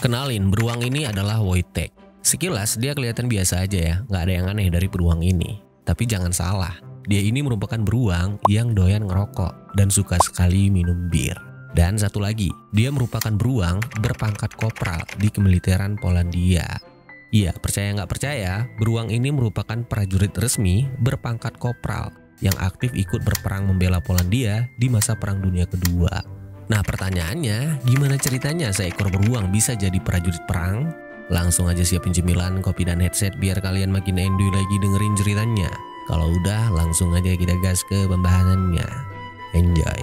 Kenalin, beruang ini adalah Wojtek. Sekilas dia kelihatan biasa aja ya, nggak ada yang aneh dari beruang ini. Tapi jangan salah, dia ini merupakan beruang yang doyan ngerokok dan suka sekali minum bir. Dan satu lagi, dia merupakan beruang berpangkat kopral di kemiliteran Polandia. Iya, percaya nggak percaya, beruang ini merupakan prajurit resmi berpangkat kopral yang aktif ikut berperang membela Polandia di masa Perang Dunia Kedua. Nah pertanyaannya, gimana ceritanya seekor beruang bisa jadi prajurit perang? Langsung aja siapin cemilan, kopi dan headset biar kalian makin enjoy lagi dengerin ceritanya. Kalau udah, langsung aja kita gas ke pembahasannya. Enjoy.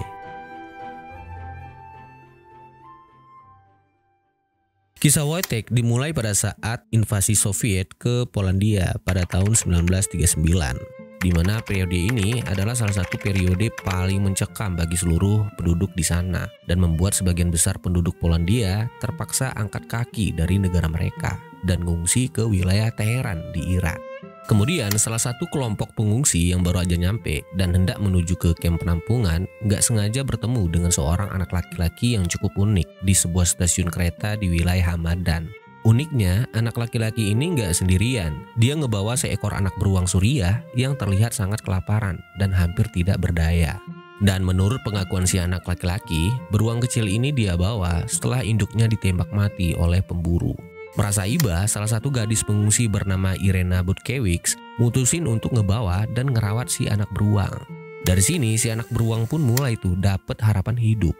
Kisah Wojtek dimulai pada saat invasi Soviet ke Polandia pada tahun 1939. Di mana periode ini adalah salah satu periode paling mencekam bagi seluruh penduduk di sana dan membuat sebagian besar penduduk Polandia terpaksa angkat kaki dari negara mereka dan mengungsi ke wilayah Teheran di Irak. Kemudian salah satu kelompok pengungsi yang baru aja nyampe dan hendak menuju ke kamp penampungan nggak sengaja bertemu dengan seorang anak laki-laki yang cukup unik di sebuah stasiun kereta di wilayah Hamadan. Uniknya, anak laki-laki ini nggak sendirian. Dia ngebawa seekor anak beruang Suriah yang terlihat sangat kelaparan dan hampir tidak berdaya. Dan menurut pengakuan si anak laki-laki, beruang kecil ini dia bawa setelah induknya ditembak mati oleh pemburu. Merasa iba, salah satu gadis pengungsi bernama Irena Butkiewicz mutusin untuk ngebawa dan ngerawat si anak beruang. Dari sini, si anak beruang pun mulai tuh dapet harapan hidup.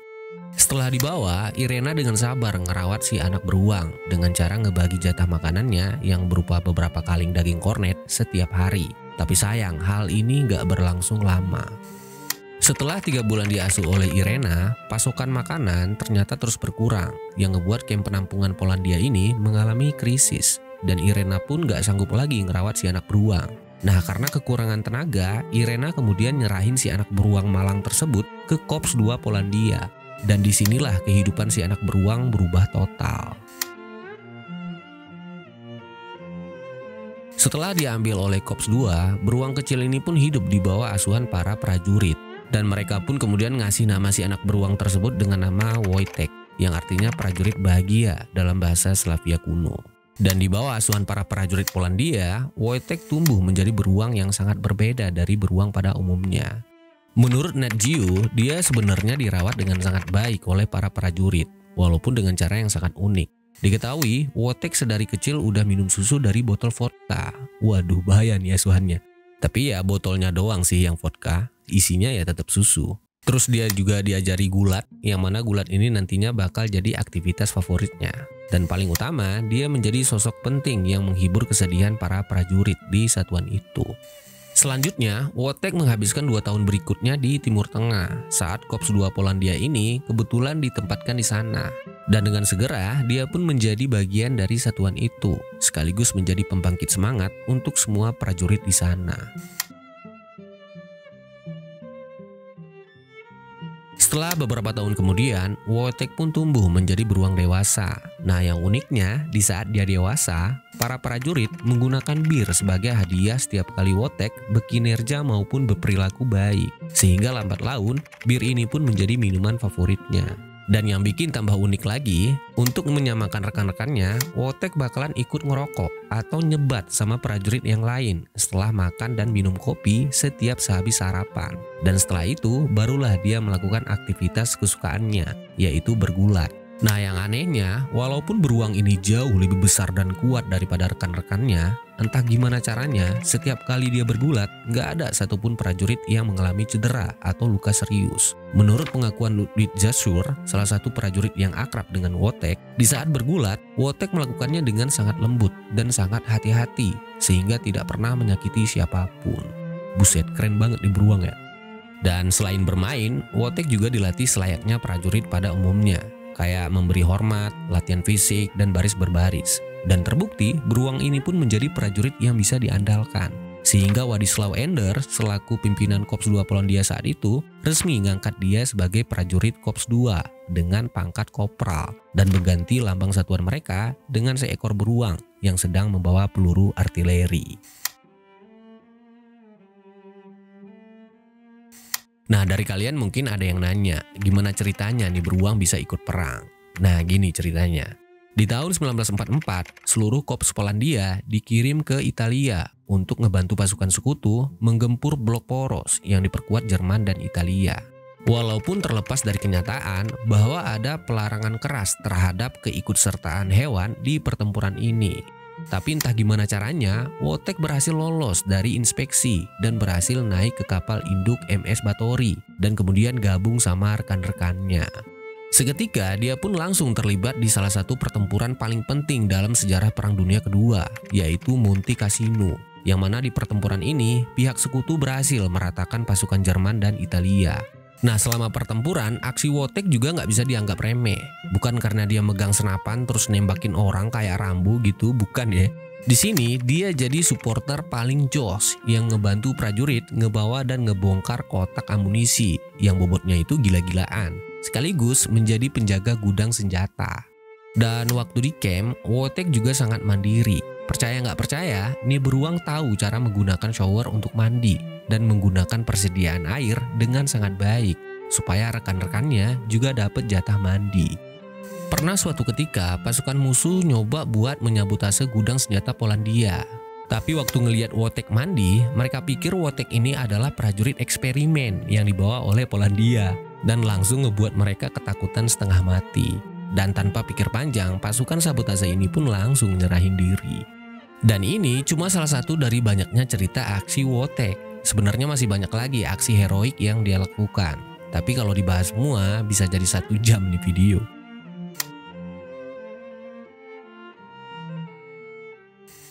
Setelah dibawa, Irena dengan sabar ngerawat si anak beruang dengan cara ngebagi jatah makanannya yang berupa beberapa kaling daging kornet setiap hari. Tapi sayang, hal ini gak berlangsung lama. Setelah 3 bulan diasuh oleh Irena, pasokan makanan ternyata terus berkurang yang ngebuat kamp penampungan Polandia ini mengalami krisis. Dan Irena pun gak sanggup lagi ngerawat si anak beruang. Nah karena kekurangan tenaga, Irena kemudian nyerahin si anak beruang malang tersebut ke Korps 2 Polandia. Dan disinilah kehidupan si anak beruang berubah total. Setelah diambil oleh Korps 2, beruang kecil ini pun hidup di bawah asuhan para prajurit. Dan mereka pun kemudian ngasih nama si anak beruang tersebut dengan nama Wojtek, yang artinya prajurit bahagia dalam bahasa Slavia kuno. Dan di bawah asuhan para prajurit Polandia, Wojtek tumbuh menjadi beruang yang sangat berbeda dari beruang pada umumnya. Menurut Nat Geo, dia sebenarnya dirawat dengan sangat baik oleh para prajurit, walaupun dengan cara yang sangat unik. Diketahui, Wojtek sedari kecil udah minum susu dari botol vodka. Waduh, bahaya nih asuhannya. Tapi ya botolnya doang sih yang vodka, isinya ya tetap susu. Terus dia juga diajari gulat, yang mana gulat ini nantinya bakal jadi aktivitas favoritnya. Dan paling utama, dia menjadi sosok penting yang menghibur kesedihan para prajurit di satuan itu. Selanjutnya, Wojtek menghabiskan 2 tahun berikutnya di Timur Tengah saat Korps 2 Polandia ini kebetulan ditempatkan di sana. Dan dengan segera, dia pun menjadi bagian dari satuan itu, sekaligus menjadi pembangkit semangat untuk semua prajurit di sana. Setelah beberapa tahun kemudian, Wojtek pun tumbuh menjadi beruang dewasa. Nah yang uniknya, di saat dia dewasa, para prajurit menggunakan bir sebagai hadiah setiap kali Wojtek berkinerja maupun berperilaku baik. Sehingga lambat laun, bir ini pun menjadi minuman favoritnya. Dan yang bikin tambah unik lagi, untuk menyamakan rekan-rekannya, Wojtek bakalan ikut ngerokok atau nyebat sama prajurit yang lain setelah makan dan minum kopi setiap sehabis sarapan. Dan setelah itu, barulah dia melakukan aktivitas kesukaannya, yaitu bergulat. Nah yang anehnya, walaupun beruang ini jauh lebih besar dan kuat daripada rekan-rekannya, entah gimana caranya, setiap kali dia bergulat, nggak ada satupun prajurit yang mengalami cedera atau luka serius. Menurut pengakuan Ludwig Jasur, salah satu prajurit yang akrab dengan Wojtek, di saat bergulat, Wojtek melakukannya dengan sangat lembut dan sangat hati-hati, sehingga tidak pernah menyakiti siapapun. Buset, keren banget nih beruang ya. Dan selain bermain, Wojtek juga dilatih selayaknya prajurit pada umumnya. Kayak memberi hormat, latihan fisik, dan baris berbaris. Dan terbukti, beruang ini pun menjadi prajurit yang bisa diandalkan. Sehingga Władysław Ender, selaku pimpinan Korps 2 Polandia saat itu, resmi ngangkat dia sebagai prajurit Korps 2 dengan pangkat kopral. Dan mengganti lambang satuan mereka dengan seekor beruang yang sedang membawa peluru artileri. Nah dari kalian mungkin ada yang nanya, gimana ceritanya nih beruang bisa ikut perang? Nah gini ceritanya. Di tahun 1944, seluruh korps Polandia dikirim ke Italia untuk ngebantu pasukan sekutu menggempur blok poros yang diperkuat Jerman dan Italia. Walaupun terlepas dari kenyataan bahwa ada pelarangan keras terhadap keikutsertaan hewan di pertempuran ini. Tapi entah gimana caranya, Wojtek berhasil lolos dari inspeksi dan berhasil naik ke kapal induk MS Batory dan kemudian gabung sama rekan-rekannya. Seketika dia pun langsung terlibat di salah satu pertempuran paling penting dalam sejarah Perang Dunia Kedua, yaitu Monte Cassino, yang mana di pertempuran ini pihak sekutu berhasil meratakan pasukan Jerman dan Italia. Nah, selama pertempuran, aksi Wojtek juga nggak bisa dianggap remeh. Bukan karena dia megang senapan terus nembakin orang kayak Rambo gitu, bukan ya. Di sini dia jadi supporter paling jos yang ngebantu prajurit ngebawa dan ngebongkar kotak amunisi yang bobotnya itu gila-gilaan, sekaligus menjadi penjaga gudang senjata. Dan waktu di camp, Wojtek juga sangat mandiri. Percaya nggak percaya, nih beruang tahu cara menggunakan shower untuk mandi dan menggunakan persediaan air dengan sangat baik supaya rekan-rekannya juga dapat jatah mandi. Pernah suatu ketika pasukan musuh nyoba buat menyabotase gudang senjata Polandia. Tapi waktu ngelihat Wojtek mandi, mereka pikir Wojtek ini adalah prajurit eksperimen yang dibawa oleh Polandia dan langsung ngebuat mereka ketakutan setengah mati. Dan tanpa pikir panjang, pasukan sabotase ini pun langsung nyerahin diri. Dan ini cuma salah satu dari banyaknya cerita aksi Wojtek. Sebenarnya masih banyak lagi aksi heroik yang dia lakukan. Tapi kalau dibahas semua bisa jadi 1 jam nih video.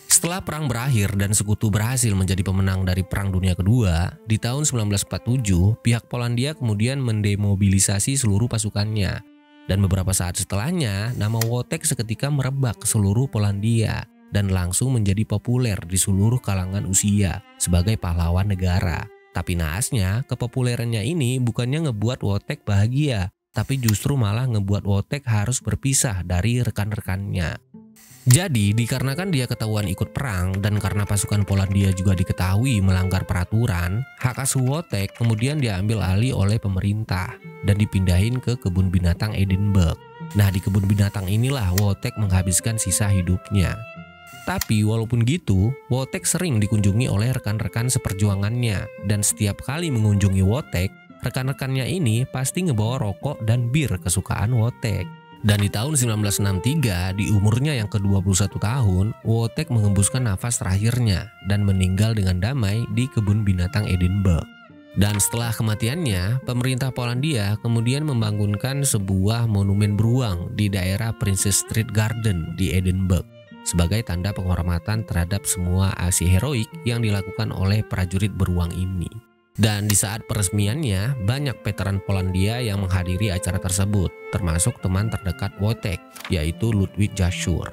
Setelah perang berakhir dan sekutu berhasil menjadi pemenang dari Perang Dunia Kedua, di tahun 1947 pihak Polandia kemudian mendemobilisasi seluruh pasukannya. Dan beberapa saat setelahnya, nama Wojtek seketika merebak ke seluruh Polandia dan langsung menjadi populer di seluruh kalangan usia sebagai pahlawan negara. Tapi naasnya, kepopulerannya ini bukannya ngebuat Wojtek bahagia, tapi justru malah ngebuat Wojtek harus berpisah dari rekan-rekannya. Jadi, dikarenakan dia ketahuan ikut perang dan karena pasukan Polandia juga diketahui melanggar peraturan, hak asuh Wojtek kemudian diambil alih oleh pemerintah dan dipindahin ke kebun binatang Edinburgh. Nah, di kebun binatang inilah Wojtek menghabiskan sisa hidupnya. Tapi walaupun gitu, Wojtek sering dikunjungi oleh rekan-rekan seperjuangannya dan setiap kali mengunjungi Wojtek, rekan-rekannya ini pasti ngebawa rokok dan bir kesukaan Wojtek. Dan di tahun 1963, di umurnya yang ke-21 tahun, Wojtek mengembuskan nafas terakhirnya dan meninggal dengan damai di kebun binatang Edinburgh. Dan setelah kematiannya, pemerintah Polandia kemudian membangunkan sebuah monumen beruang di daerah Princess Street Garden di Edinburgh sebagai tanda penghormatan terhadap semua aksi heroik yang dilakukan oleh prajurit beruang ini. Dan di saat peresmiannya, banyak veteran Polandia yang menghadiri acara tersebut, termasuk teman terdekat Wojtek, yaitu Ludwig Jasur.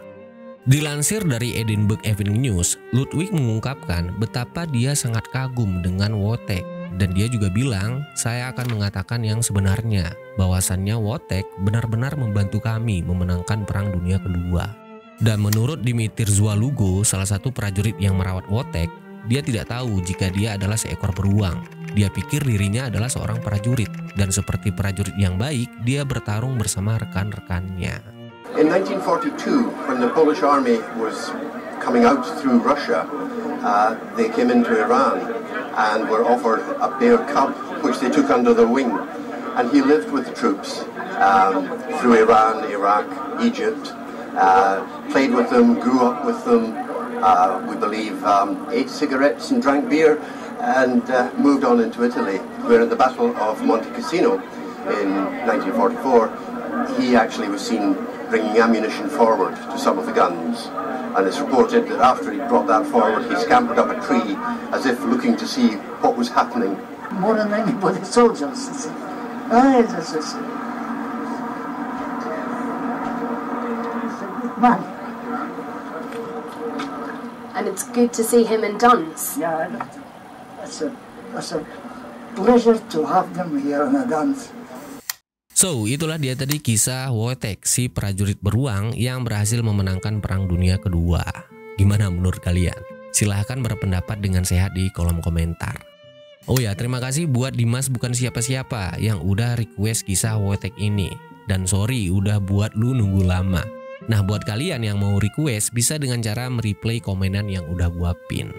Dilansir dari Edinburgh Evening News, Ludwig mengungkapkan betapa dia sangat kagum dengan Wojtek. Dan dia juga bilang, saya akan mengatakan yang sebenarnya, bahwasannya Wojtek benar-benar membantu kami memenangkan Perang Dunia Kedua. Dan menurut Dimitir Zualugo, salah satu prajurit yang merawat Wojtek, dia tidak tahu jika dia adalah seekor beruang. Dia pikir dirinya adalah seorang prajurit, dan seperti prajurit yang baik, dia bertarung bersama rekan-rekannya. In 1942, when the Polish army was coming out through Russia, they came into Iran and were offered a bear cub, which they took under their wing. And he lived with the troops through Iran, Iraq, Egypt, played with them, grew up with them. We believe ate cigarettes and drank beer and moved on into Italy, where at the Battle of Monte Cassino in 1944 he actually was seen bringing ammunition forward to some of the guns, and it's reported that after he brought that forward he scampered up a tree as if looking to see what was happening. More than anybody soldiers. It's a good man. And it's good to see him in Duns. Yeah, it's a pleasure to have them here in a Duns. So, itulah dia tadi kisah Wojtek, si prajurit beruang yang berhasil memenangkan Perang Dunia Kedua. Gimana menurut kalian? Silahkan berpendapat dengan sehat di kolom komentar. Oh ya, terima kasih buat Dimas bukan siapa-siapa yang udah request kisah Wojtek ini. Dan sorry udah buat lu nunggu lama. Nah, buat kalian yang mau request bisa dengan cara mereplay komenan yang udah gua pin.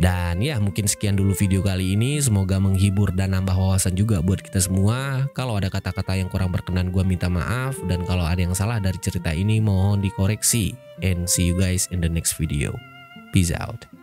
Dan ya, mungkin sekian dulu video kali ini. Semoga menghibur dan nambah wawasan juga buat kita semua. Kalau ada kata-kata yang kurang berkenan gua minta maaf, dan kalau ada yang salah dari cerita ini mohon dikoreksi. And see you guys in the next video. Peace out.